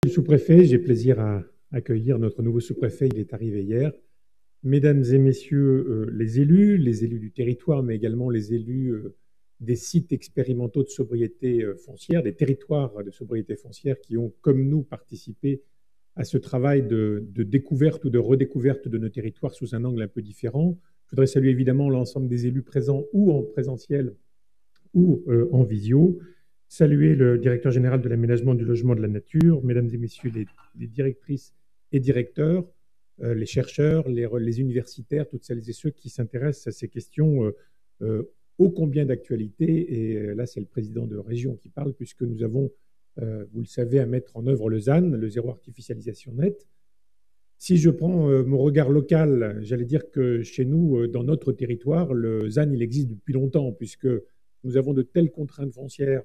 Sous-préfet, j'ai plaisir à accueillir notre nouveau sous-préfet. Il est arrivé hier. Mesdames et messieurs les élus du territoire, mais également les élus des sites expérimentaux de sobriété foncière, des territoires de sobriété foncière qui ont, comme nous, participé à ce travail de découverte ou de redécouverte de nos territoires sous un angle un peu différent. Je voudrais saluer évidemment l'ensemble des élus présents ou en présentiel ou en visio. Saluer le directeur général de l'aménagement, du logement, de la nature, mesdames et messieurs les directrices et directeurs, les chercheurs, les universitaires, toutes celles et ceux qui s'intéressent à ces questions ô combien d'actualité. Et là, c'est le président de région qui parle, puisque nous avons, vous le savez, à mettre en œuvre le ZAN, le zéro artificialisation net. Si je prends mon regard local, j'allais dire que chez nous, dans notre territoire, le ZAN, il existe depuis longtemps, puisque nous avons de telles contraintes foncières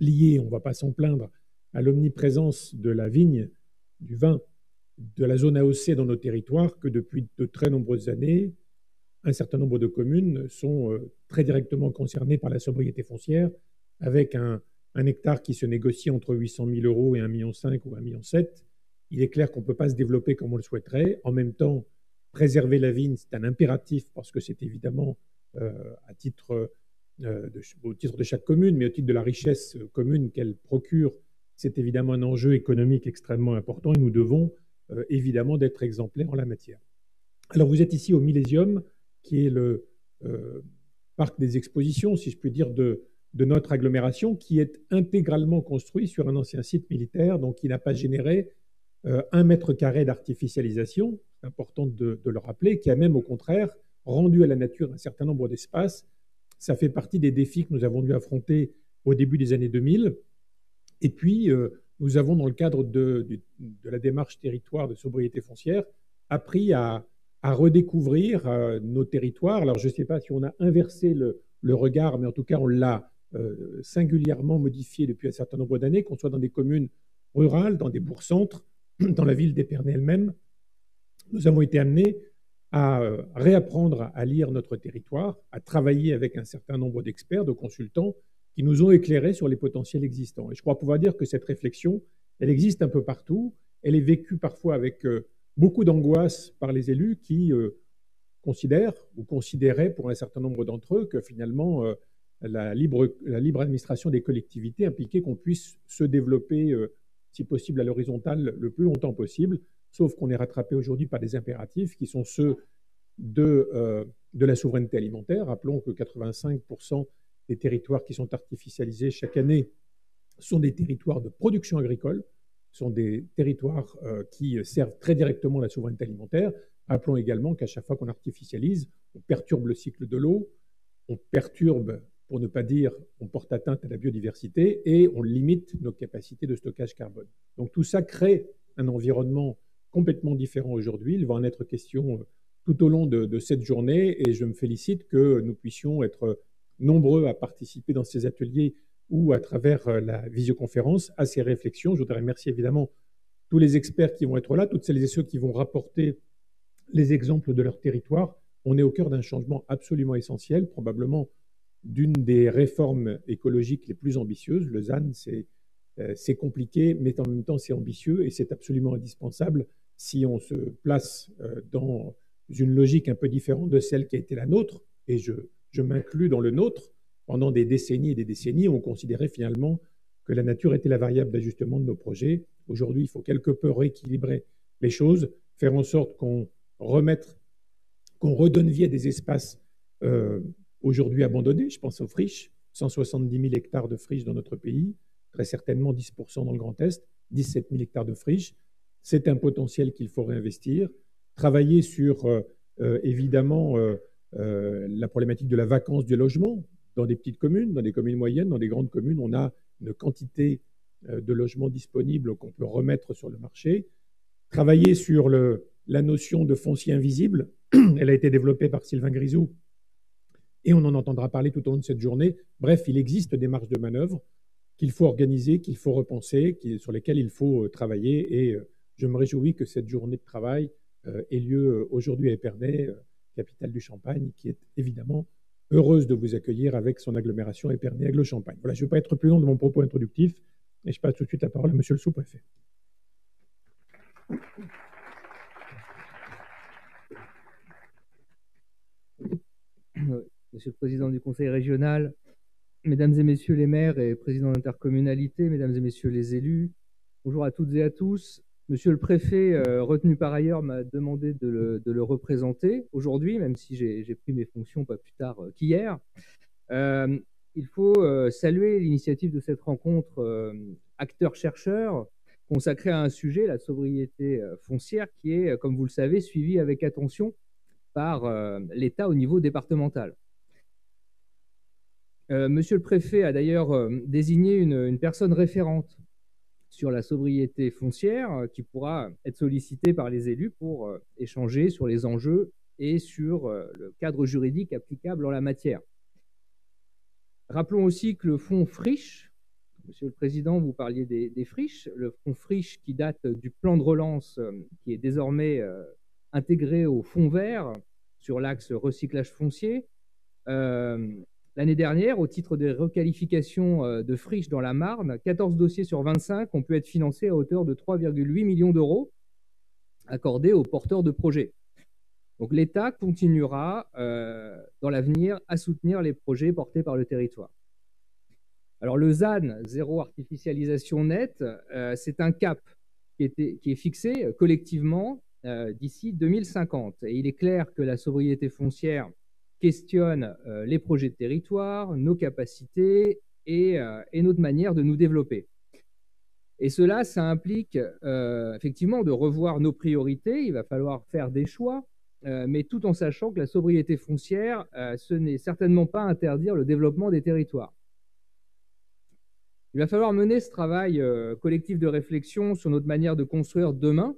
liées, on ne va pas s'en plaindre, à l'omniprésence de la vigne, du vin, de la zone AOC dans nos territoires, que depuis de très nombreuses années, un certain nombre de communes sont très directement concernées par la sobriété foncière, avec un hectare qui se négocie entre 800 000 euros et 1,5 million ou 1,7 million. Il est clair qu'on ne peut pas se développer comme on le souhaiterait. En même temps, préserver la vigne, c'est un impératif parce que c'est évidemment à titre au titre de chaque commune, mais au titre de la richesse commune qu'elle procure, c'est évidemment un enjeu économique extrêmement important et nous devons évidemment d'être exemplaires en la matière. Alors vous êtes ici au Millésium, qui est le parc des expositions, si je puis dire, de notre agglomération, qui est intégralement construit sur un ancien site militaire, donc qui n'a pas généré 1 mètre carré d'artificialisation, c'est important de le rappeler, qui a même au contraire rendu à la nature un certain nombre d'espaces. Ça fait partie des défis que nous avons dû affronter au début des années 2000. Et puis, nous avons, dans le cadre de la démarche territoire de sobriété foncière, appris à redécouvrir nos territoires. Alors, je ne sais pas si on a inversé le regard, mais en tout cas, on l'a singulièrement modifié depuis un certain nombre d'années, qu'on soit dans des communes rurales, dans des bourgs-centres, dans la ville d'Épernay elle-même. Nous avons été amenés à réapprendre à lire notre territoire, à travailler avec un certain nombre d'experts, de consultants, qui nous ont éclairés sur les potentiels existants. Et je crois pouvoir dire que cette réflexion, elle existe un peu partout. Elle est vécue parfois avec beaucoup d'angoisse par les élus qui considèrent ou considéraient pour un certain nombre d'entre eux que finalement la libre administration des collectivités impliquait qu'on puisse se développer, si possible, à l'horizontale le plus longtemps possible, sauf qu'on est rattrapé aujourd'hui par des impératifs qui sont ceux de la souveraineté alimentaire. Rappelons que 85% des territoires qui sont artificialisés chaque année sont des territoires de production agricole, sont des territoires qui servent très directement la souveraineté alimentaire. Rappelons également qu'à chaque fois qu'on artificialise, on perturbe le cycle de l'eau, on perturbe, pour ne pas dire, on porte atteinte à la biodiversité et on limite nos capacités de stockage carbone. Donc tout ça crée un environnement complètement différent aujourd'hui. Il va en être question tout au long de cette journée et je me félicite que nous puissions être nombreux à participer dans ces ateliers ou à travers la visioconférence à ces réflexions. Je voudrais remercier évidemment tous les experts qui vont être là, toutes celles et ceux qui vont rapporter les exemples de leur territoire. On est au cœur d'un changement absolument essentiel, probablement d'une des réformes écologiques les plus ambitieuses. Le ZAN, c'est compliqué, mais en même temps, c'est ambitieux et c'est absolument indispensable si on se place dans une logique un peu différente de celle qui a été la nôtre. Et je m'inclus dans le nôtre. Pendant des décennies et des décennies, on considérait finalement que la nature était la variable d'ajustement de nos projets. Aujourd'hui, il faut quelque peu rééquilibrer les choses, faire en sorte qu'on redonne vie à des espaces aujourd'hui abandonnés. Je pense aux friches, 170 000 hectares de friches dans notre pays, très certainement 10% dans le Grand Est, 17 000 hectares de friches. C'est un potentiel qu'il faut réinvestir. Travailler sur, évidemment, la problématique de la vacance du logement dans des petites communes, dans des communes moyennes, dans des grandes communes. On a une quantité de logements disponibles qu'on peut remettre sur le marché. Travailler sur la notion de foncier invisible. Elle a été développée par Sylvain Grisou et on en entendra parler tout au long de cette journée. Bref, il existe des marges de manœuvre qu'il faut organiser, qu'il faut repenser, sur lesquelles il faut travailler. Et je me réjouis que cette journée de travail ait lieu aujourd'hui à Épernay, capitale du Champagne, qui est évidemment heureuse de vous accueillir avec son agglomération Épernay-Aigle-Champagne. Voilà, je ne vais pas être plus long de mon propos introductif et je passe tout de suite la parole à monsieur le sous-préfet. Monsieur le Président du Conseil régional, Mesdames et Messieurs les maires et présidents d'intercommunalité, Mesdames et Messieurs les élus, bonjour à toutes et à tous. Monsieur le Préfet, retenu par ailleurs, m'a demandé de le représenter aujourd'hui, même si j'ai pris mes fonctions pas plus tard qu'hier. Il faut saluer l'initiative de cette rencontre acteurs-chercheurs consacrée à un sujet, la sobriété foncière, qui est, comme vous le savez, suivi avec attention par l'État au niveau départemental. Monsieur le Préfet a d'ailleurs désigné une personne référente sur la sobriété foncière qui pourra être sollicitée par les élus pour échanger sur les enjeux et sur le cadre juridique applicable en la matière. Rappelons aussi que le fonds Friches, Monsieur le Président, vous parliez des friches, le fonds Friches qui date du plan de relance qui est désormais intégré au fonds vert sur l'axe recyclage foncier. L'année dernière, au titre des requalifications de friches dans la Marne, 14 dossiers sur 25 ont pu être financés à hauteur de 3,8 millions d'euros accordés aux porteurs de projets. Donc l'État continuera dans l'avenir à soutenir les projets portés par le territoire. Alors le ZAN, zéro artificialisation nette, c'est un cap qui est fixé collectivement d'ici 2050. Et il est clair que la sobriété foncière questionne les projets de territoire, nos capacités et notre manière de nous développer. Et cela, ça implique effectivement de revoir nos priorités. Il va falloir faire des choix, mais tout en sachant que la sobriété foncière, ce n'est certainement pas interdire le développement des territoires. Il va falloir mener ce travail collectif de réflexion sur notre manière de construire demain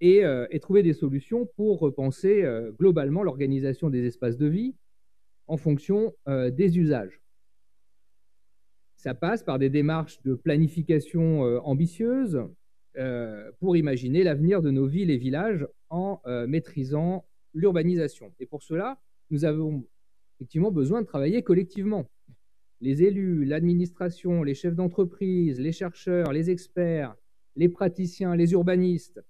et trouver des solutions pour repenser globalement l'organisation des espaces de vie en fonction des usages. Ça passe par des démarches de planification ambitieuses pour imaginer l'avenir de nos villes et villages en maîtrisant l'urbanisation. Et pour cela, nous avons effectivement besoin de travailler collectivement. Les élus, l'administration, les chefs d'entreprise, les chercheurs, les experts, les praticiens, les urbanistes.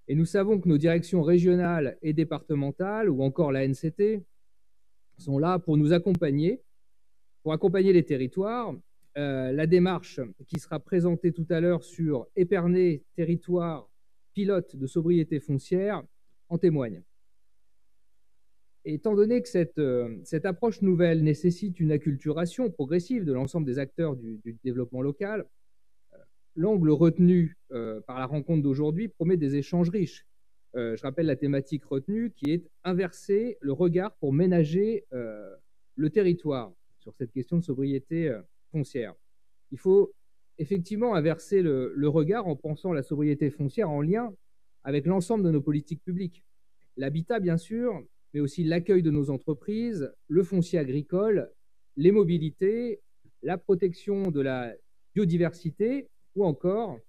Et nous savons que nos directions régionales et départementales, ou encore la NCT, sont là pour nous accompagner, pour accompagner les territoires. La démarche qui sera présentée tout à l'heure sur Épernay, territoire pilote de sobriété foncière, en témoigne. Et étant donné que cette approche nouvelle nécessite une acculturation progressive de l'ensemble des acteurs du développement local, l'angle retenu par la rencontre d'aujourd'hui promet des échanges riches. Je rappelle la thématique retenue qui est inverser le regard pour ménager le territoire sur cette question de sobriété foncière. Il faut effectivement inverser le regard en pensant la sobriété foncière en lien avec l'ensemble de nos politiques publiques. L'habitat, bien sûr, mais aussi l'accueil de nos entreprises, le foncier agricole, les mobilités, la protection de la biodiversité ou encore,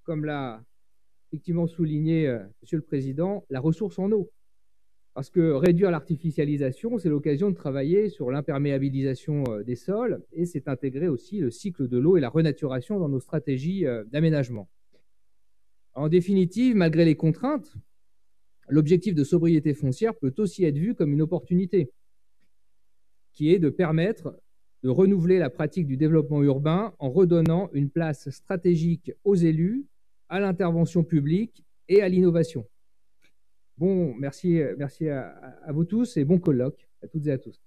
comme l'a effectivement souligné Monsieur le Président, la ressource en eau. Parce que réduire l'artificialisation, c'est l'occasion de travailler sur l'imperméabilisation des sols et c'est intégrer aussi le cycle de l'eau et la renaturation dans nos stratégies d'aménagement. En définitive, malgré les contraintes, l'objectif de sobriété foncière peut aussi être vu comme une opportunité, qui est de permettre de renouveler la pratique du développement urbain en redonnant une place stratégique aux élus, à l'intervention publique et à l'innovation. Bon, merci à vous tous et bon colloque à toutes et à tous.